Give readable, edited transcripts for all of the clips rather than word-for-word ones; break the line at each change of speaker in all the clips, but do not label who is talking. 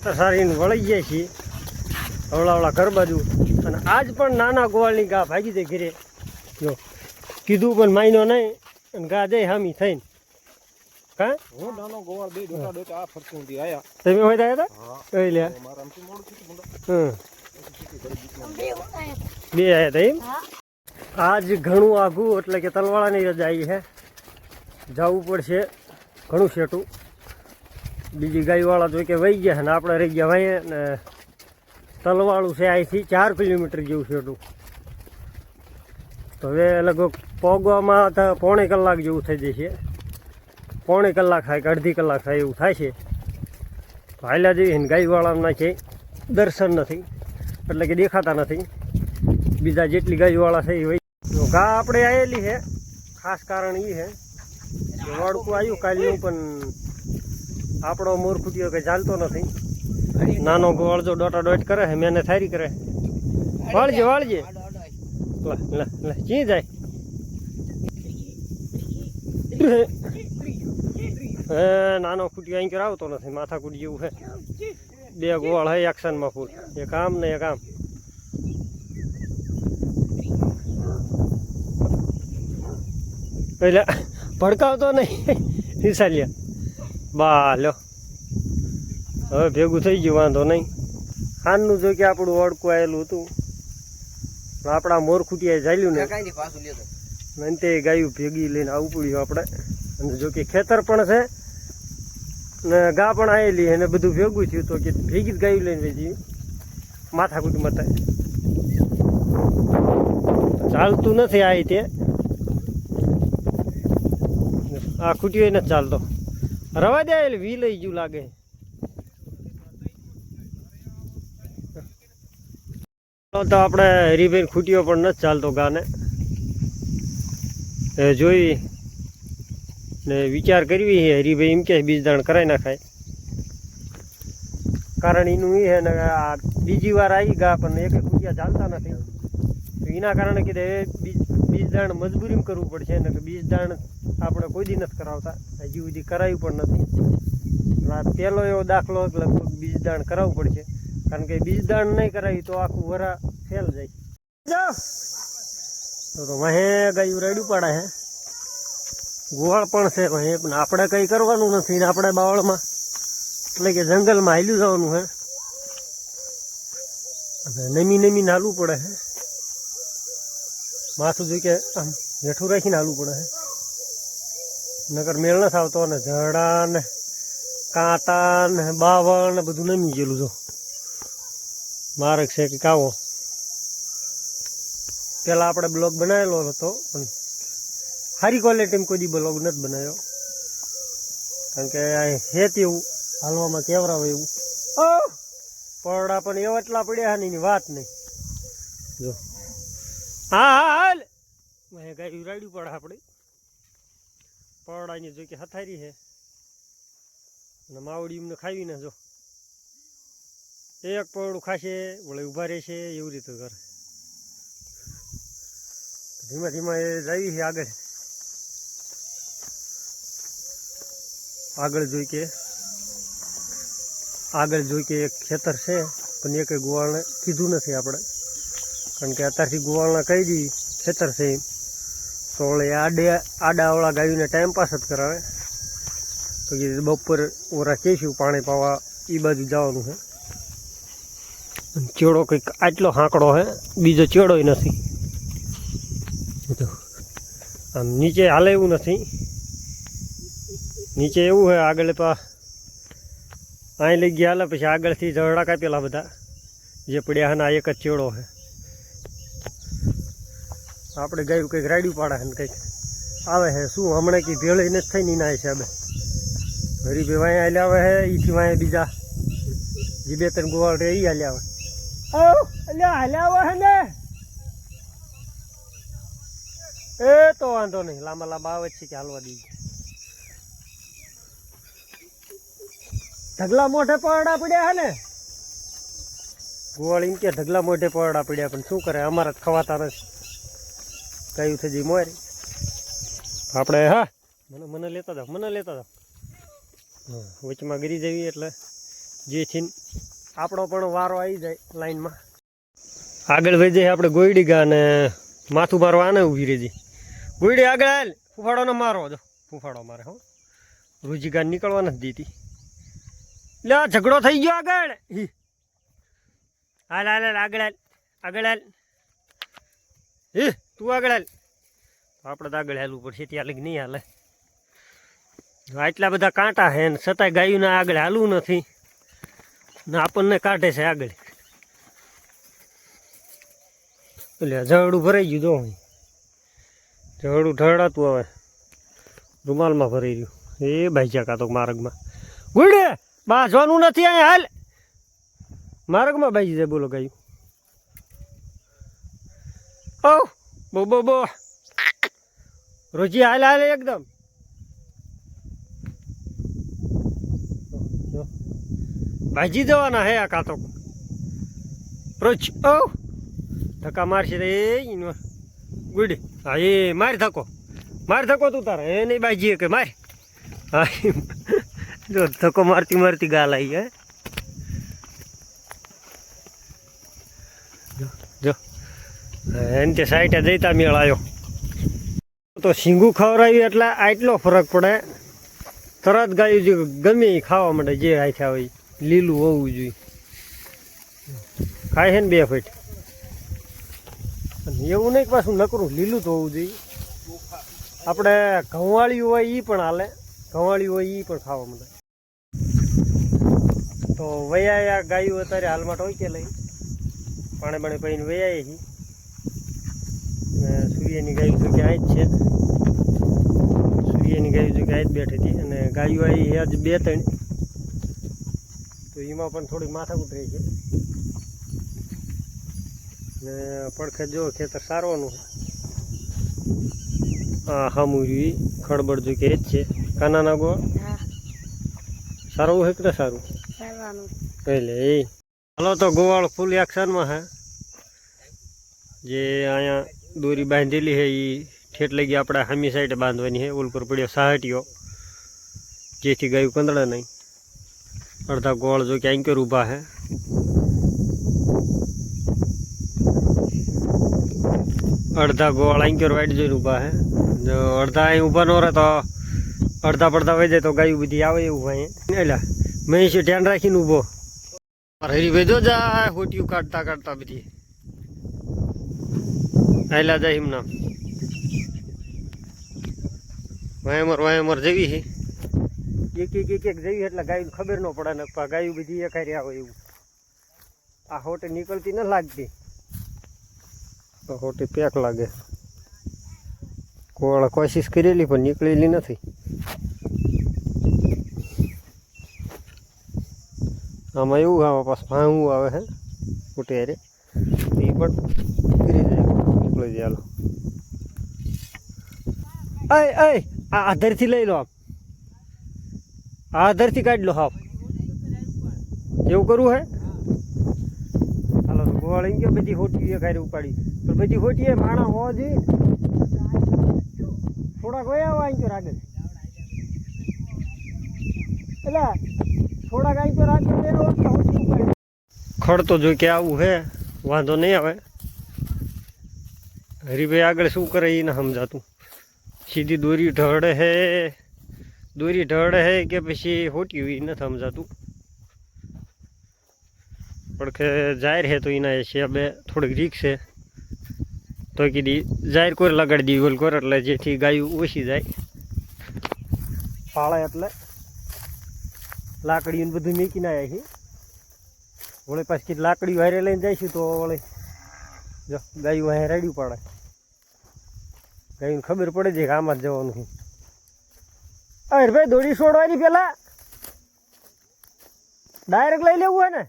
ખેતર સારીને વળી ગયા છીએ અવળા ઘર બાજુ. અને આજ પણ નાના ગોવાળની ગા ભાગી દે ઘરે. જો કીધું પણ માયનો નહીં અને ગા દે હામી થઈને. કા
હું નાનો ગોવાળ બે ડોટા આ ફરતું દી આયા.
તમે હોય હતા કઈ લે
મારા આમથી મોડું થયું
બે આવ્યા હતા એમ. આજ ઘણું આઘું એટલે કે તલવાળાની રજા આવી છે. જવું પડશે ઘણું શેઠું. બીજી ગાયવાળા તો કે વહી ગયા ને આપણે રહી ગયા ભાઈ ને તલવાળું છે અહીંથી 4 કિલોમીટર જેવું શેઠું. તો હવે લગભગ પોગવામાં તો 1.5 કલાક જેવું થઈ જશે. 1.5 કલાક થાય કે અડધી કલાક થાય એવું થાય છે. તો હાલ્યા જઈએ ને ગાયવાળાના છે દર્શન નથી એટલે કે દેખાતા નથી. બીજા જેટલી ગાયવાળા છે એ વહી ઘા આપણે આવેલી છે. ખાસ કારણ એ છે કે વાડકું આવ્યું કાલનું પણ આપણો મોરખુટીઓ કંઈ ચાલતો નથી. નાનો ગોળ જો ડોટા ડોટ કરે છે મેને થારી કરે. વાળજે વાળજે લે ચી જાય નાનો ખૂટી અહીં આવતો નથી. માથા કૂટી જેવું છે. 2 ગોળ હે એક્શનમાં ફૂલ. એક આમ ને એક આમ. એટલે ભડકાવતો નહીં વિશાલ્યા બા લો હવે ભેગું થઈ ગયું વાંધો નહીં. ખાનનું જો કે આપણું ઓળકું આવેલું હતું આપણા મોરખુટીએ ચાલ્યું ને તે ગાયું ભેગી લઈને આવવું પડ્યું આપણે. અને જો કે ખેતર પણ છે ને ગા પણ આવેલી એને બધું ભેગું થયું તો કે ભેગી જ ગાયું લઈને જઈએ માથાકૂટ મતાય ચાલતું નથી આ તે. આ ખૂટ્યો નથી ચાલતો. રવા દે એટલે વી લઈ ગયું લાગે. તો આપણે હરીભાઈ ખૂટ્યો પણ નથી ચાલતો ગાને. જોઈ ને વિચાર કરવી છે હરીભાઈ એમ કે બીજદાણ કરાવી નાખાય. કારણ એનું એ છે ને આ બીજી વાર આવી ગા પણ એક ખૂટ્યા ચાલતા નથી. તો એના કારણે કીધે બીજદાણ મજબૂરીમાં કરવું પડશે ને કે બીજદાણ આપણે કોઈ દી નથી કરાવતા. હજી સુધી કરાવ્યું પણ નથી. પહેલો એવો દાખલો લગભગ બીજદાણ કરાવવું પડશે. કારણ કે બીજદાણ નહીં કરાવી તો આખું વરા ફેલ જાય. તો વહે ગાયું રેડ્યું પાડે છે. ગોવાળ પણ છે વહે પણ આપણે કંઈ કરવાનું નથી ને આપણે બાવળમાં એટલે કે જંગલમાં હાલ્યું જવાનું છે. અને નમી હાલવું પડે છે. માથું જોઈ કે આમ હેઠું રાખીને હાલવું પડે છે. નકર મેળ નથી આવતો ને ઝાડા ને કાંટા ને બાવળ ને બધું નમી ગયેલું. જો માર્ગ છે કે કાવો પેલા આપણે બ્લોગ બનાવેલો હતો પણ સારી ક્વોલિટીમાં કોઈ દી બ્લોગ નથી બનાવ્યો. કારણ કે હે તેવું હાલવામાં કેવરા હોય એવું. પરડા પણ એવા એટલા પડ્યા ને એની વાત નહીં. જો હા હાલ ગાયું રાડ્યું પડે આપણે પરડાની જો કે હથારી છે અને માવડી એમને ખાવીને જો એક પરડું ખાશે વળે ઊભા રહેશે એવી રીતે કરે. ધીમે ધીમે એ જાય છે આગળ. આગળ જોઈ કે એક ખેતર છે પણ એક ગોવાળને કીધું નથી આપણે. કારણ કે અત્યારથી ગોવાળને કહી દી ખેતર છે એમ તો વળે આડાવાળા ગાયોને ટાઈમ પાસ જ કરાવે. તો કે બપોર ઓરા કહીશું પાણી પાવા એ બાજુ જવાનું છે. ચેડો કંઈક આટલો હાંકડો છે બીજો ચેડોય નથી. આમ નીચે હાલે એવું નથી. નીચે એવું છે આગળ તો અહીં લઈ ગયા હાલે પછી આગળથી ઝરડા કાપેલા બધા જે પડ્યા હે એક જ ચેડો છે. આપણે ગાયું કંઈક રાડ્યું પાડે ને કંઈક આવે છે શું હમણાં કંઈ ભેળી નથી થઈ ને એના હિસાબે હરીભાઈ વાંય હાલ્યા આવે છે. એથી વાંય બીજા જે 2-3 ગોવાળ રહે એ હાલ્યા આવે. હાલ્યા આવે છે ને એ તો વાંધો નહીં લાંબા લાંબા આવે છે કે હાલવા દઈએ. ઢગલા મોઢે પરડા પડ્યા હે ને ગોવાળ એમ કે ઢગલા મોઢે પરડા પડ્યા પણ શું કરે અમારા જ ખવાતા નથી. કયું છે જી મોરી આપણે મને લેતા જાઓ. વચમાં ગરી જવી એટલે જેથી આપણો પણ વારો આવી જાય લાઈનમાં. આગળ વહી જાય આપણે ગોયડી ગા અને માથું મારવા આને ઊભી રહી જાય. ગોયડી આગળ હાલ, ફૂફાડો ન મારો. જો ફૂફાડો મારે હો, રૂજીગા નીકળવા નથી દીધી. લે આ ઝઘડો થઈ ગયો આગળ. હાલ હાલ હાલ આગળ હાલ, આગળ હાલ. તું આગળ હાલ. આપણે તો આગળ હાલવું પડશે, ત્યાં લગી નહીં હાલે. આટલા બધા કાંટા છે ને છતાંય ગાયોને આગળ હાલવું નથી ને આપણને કાઢે છે આગળ. એટલે ઝઘડું ભરાઈ ગયું. જો ઝઘડું ઢળાતું હવે રૂમાલમાં ભરાઈ રહ્યું. એ ભાઈ કાં તો માર્ગમાં ગુડે બાજવાનું નથી અહીંયા હાલ. માર્ગમાં બાજી જાય. બોલો ગાયું. ઓ બો બો બો રોજી હાલ હાલ એકદમ. ભાજી જવાના હે આ કાતો રોજ. ઓ ધક્કા મારશે રે ગુડ. હા એ મારી ધક્કો તું તારે એ નહીં બાજીએ કે માર. હા જો ધક્કો મારતી મારતી ગાલ આવી. હે જો એને તે સાઈડે જઈતા મેળ આવ્યો તો શીંગું ખવડાવ્યું એટલે આટલો ફરક પડે. તરત ગાયું જે ગમે એ ખાવા માંડે. જે હાથ્યા હોય લીલું હોવું જોઈએ. ખાય છે ને 2 ફેટ. એવું નહીં પાછું નકરું લીલું તો હોવું જોઈએ. આપણે ઘઉંવાળ્યું હોય એ પણ હાલે, ઘઉંવાળ્યું હોય એ પણ ખાવા માંડે. તો વૈયા ગાયું અત્યારે હાલમાં ટોકે લઈ પાણી બાણી પીને વૈયા છે. સૂર્યની ગાયું જો કે આ જ છે. સૂર્યની ગાયું જો કે આ જ બેઠી હતી અને ગાયું આવી આજ 2-3. તો એમાં પણ થોડીક માથાકૂટ રહી છે. ને પડખે જો ખેતર સારવાનું છે. હા હામુરી ખડબડ જો કે જ છે. કાનાના ગોળ સારું છે કે સારું એટલે એ હાલો તો ગોવાળ ફૂલ એક્શનમાં છે. જે અહીંયા દોરી બાંધેલી છે એ ઠેઠ લગી આપણે હામી સાઈડે બાંધવાની છે. ઓલ પર પડ્યો સાહટીઓ જેથી ગાયું કંદડે નહીં. અડધા ગોળ જો કે આંકર ઊભા છે. અડધા ગોળ આંકર વાઈટ જોઈને ઊભા છે. જો અડધા અહીં ઊભા ન રહે તો અડધા પડધા વહી જાય તો ગાયું બધી આવે એવું અહીંયા. એટલે મેં ધ્યાન રાખીને ઊભો. હરીભાઈ જો જાય હોટિયું કાઢતા કાઢતા બધી આયલા જાય એમના વાયમર જેવી છે. એક જેવી એટલે ગાયું ખબર ન પડે ને ગાયું બધી એકાઈ રહ્યા હોય એવું. આ હોટે નીકળતી ન લાગતી તો હોટે પેક લાગે. કોળ કોશિશ કરેલી પણ નીકળેલી નથી. આમાં એવું આવે પાછું ભાંગવું આવે છે હોટે હારે એ પણ ફરી જાય નીકળી જાય. હાલો આ આધરથી લઈ લો. આપ આ આધરથી કાઢી લો. હાફ એવું કરવું હે. હાલો તો ગોવાળ એમ કે બધી હોટી એ ખાઈ ઉપાડી પણ બધી હોટી એ માણા હોવા જોઈએ. થોડાક વયા આવો આંચો આગળ એટલે થોડાક આંચો આગળ. ખડ તો જો કે આવું હે વાંધો નહીં આવે. હરીભાઈ આગળ શું કરે એ ના સમજાતું. સીધી દોરી ઢળે હે કે પછી હોટ્યું એ નથી સમજાતું. પણ કે જાહેર હે તો એના હિસાબે થોડીક રીક છે. તો કીધી જાહેર કોર લગાડી દી ગોલ કોર એટલે જેથી ગાયું ઓછી જાય. પાળે એટલે લાકડીને બધું મૂકીને આવ્યા છે. વળે પાછી કીધું લાકડી વારે લઈને જઈશું તો વળે જો ગાયું વાંહે રેડ્યું પાડે. ગાયું ખબર પડે છે કે આમાં જ જવાનું છે. અરે ભાઈ દોડી છોડવાની પેલા ડાયરેક્ટ લઈ લેવું હોય ને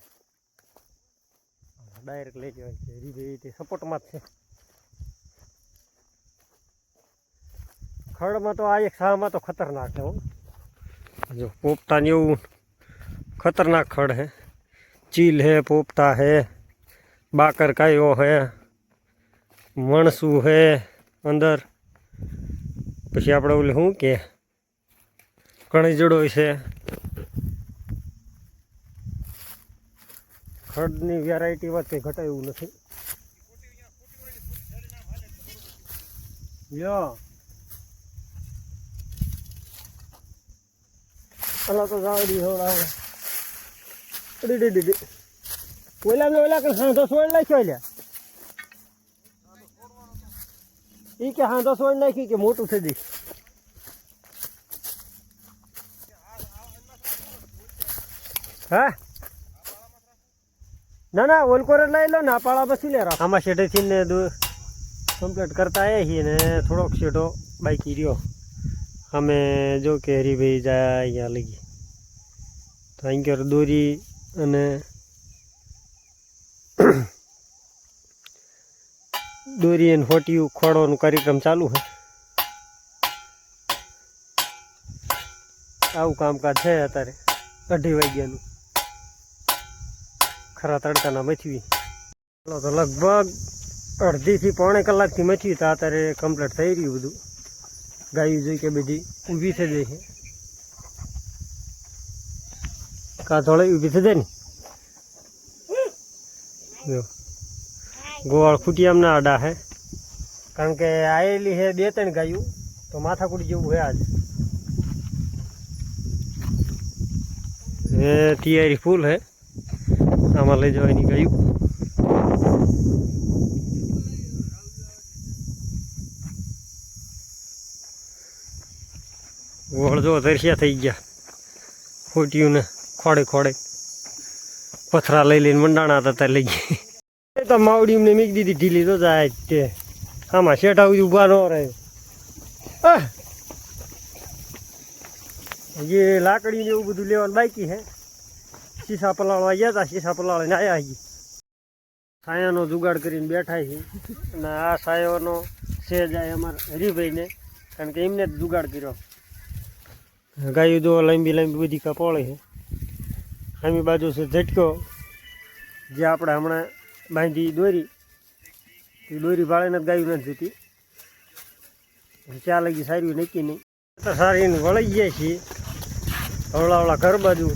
ડાયરેક્ટ લઈ લેવાય છે. હરીભાઈ તે સપોર્ટમાં જ છે. ખડમાં તો આ એક શાહમાં તો ખતરનાક છે. જો પોપટાને એવું ખતરનાક ખડ હે. ચીલ હે, પોપટા હે, બાકર કાયો હે, મણસું હે અંદર. પછી આપણે ઓલે શું કે કણીજડો છે. ખડની વેરાયટીમાં કંઈ ઘટાય એવું નથી. યો અલા તો જાવડી હોડા ડી ઓલા કે હા 10 વડ નાખ્યો લ્યા ઈ કે હા 10 વડ નાખી કે મોટું થઈ જઈ. હા ના ઓલકોર લઈ લો ને આ પાળા બસી લે રાખ. આમાં શેઠેથી ને કમ્પ્લીટ કરતા આવ્યા છીએ ને થોડોક શેઠો બાકી રહ્યો. અમે જો કે હરીભાઈ જાય અહીંયા લઈ તો અહીં દોરી અને દોરી અને હોટિયું ખોડવાનું કાર્યક્રમ ચાલુ છે. આવું કામકાજ છે અત્યારે 2:30 વાગ્યાનું ખરા તડકાના મચવી. તો લગભગ 1.5 થી 1.25 કલાકથી મચવી તો અત્યારે કમ્પ્લીટ થઈ રહ્યું બધું. ગાયું જોઈ કે બધી ઊભી થઈ જાય છે. કા થોડે ઊભી થઈ જાય ને જો ગોવાળ ખૂટિયામાં ના આડા હે કારણ કે આવેલી છે 2-3 ગાયું તો માથાકૂટી જેવું છે આજ. એ તૈયારી ફૂલ હે આમાં લઈ જવાની ગાયું. ગોળ જો તરસ્યા થઈ ગયા ખોટ્યું ને ખોડે ખોડે પથરા લઈ લઈને મંડાણા હતા લઈ ગઈ. તો માવડી એમને મીક દીધી ઢીલી તો જાય તે આમાં શેઠા ઊભા ન રહે. જે લાકડી ને એવું બધું લેવાનું બાકી હે. શીશા પલાળવા ગયા હતા શીશા પલાળીને આવ્યા છીએ. છાયાનો જુગાડ કરીને બેઠા છીએ અને આ છાયાનો છે જાય અમારા હરીભાઈને કારણ કે એમને જ જુગાડ કર્યો. ગાયું દો લાંબી લાંબી બધી કપોળે છે. આમી બાજુ છે ઝટકો જે આપણે હમણાં બાંધી દોરી એ દોરી ભાળીને જ ગાયું નથી જતી. ચા લગી સારી નક્કી નહીં તો સારીને વળી જાય છીએ હવળાવળા ઘર બાજુ.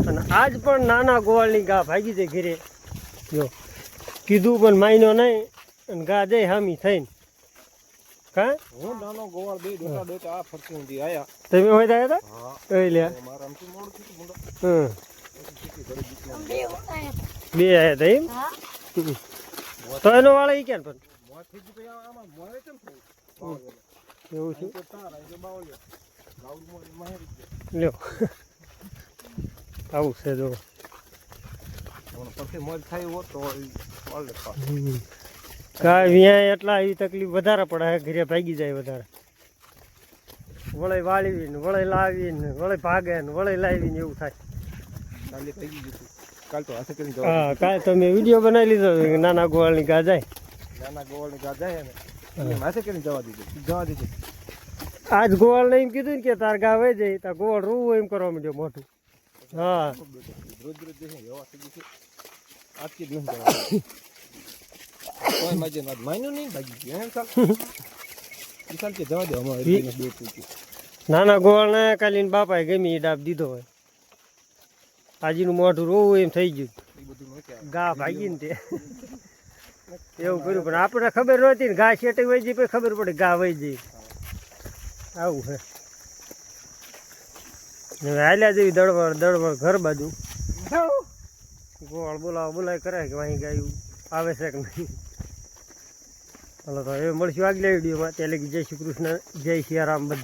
અને આજ પણ નાના ગોવાળની ગા ભાગી જાય ઘરે. જો કીધું પણ માયનો નહીં અને ગા જાય હામી થઈને. કા
હું નાનો ગોવાળ બે ડોટા ડોટા આ ફરતી ઊંધી આયા.
તમે હોય હતા
હા
એ લ્યા
મારા આમથી મોડું થયું મુંડા.
હમ બે આવ્યા હતા એમ તો એનો વાળો ઈ ક્યાં પણ
મોત થઈ ગઈ તો આમાં મોરે કેમ થયું
એવું છે.
તો તારા એ બાવળિયા ગાઉડ મોરે માહેરી
લ્યો આવું છે જો
ગયો પછી મોજ થાય હોત તો વાળ લેતા
કાંઈ વ્યાય એટલા એવી તકલીફ વધારે પડે ઘરે ભાગી જાય વધારે. વળે વાળીને વળે લાવીને વળે ભાગે ને વળે લાવીને એવું થાય.
કાલે થઈ ગયું કાલ તો હાથે કરીને
હા કાંઈ તમે વિડીયો બનાવી લીધો નાના ગોવાળની ગા જાય.
નાના ગોવાળને ગા જાય ને એને હાથે કરીને જવા દીધું.
આજ ગોવાળને એમ કીધું ને કે તાર ગા વહી જાય તાર ગોવાળ રોવું એમ કરવા માંડ્યો મોટું. હા
રોજ રોજ દેખે એવા થઈ ગયું છે આજથી જ નહીં જવા કોઈ મજે ના માન્યું નહીં ભાગી ગયું એમ ચાલ એ ચાલ કે જવા દે અમારે બે પૂછ્યું.
નાના ગોવાળને કાલીને બાપાએ ગમી ડાબ દીધો હોય આજીનું મોઢું રોવું એમ થઈ ગયું.
એ બધું ન કહેવાય.
ગા ભાગીને તે એવું કર્યું પણ આપણને ખબર નહોતી ને ઘા શેટી વહી જઈ પછી ખબર પડી ગા વહી જઈ. આવું છે હવે હાલ્યા જેવી દળવળ ઘર બાજુ ગોવાળ બોલાય કરે કે વાહી ગાયું આવે છે કે નહીં. ચાલો તો હવે મળશું આગલા વિડીયોમાં. ત્યાં લગી જય શ્રી કૃષ્ણ જય સિયારામ બધા.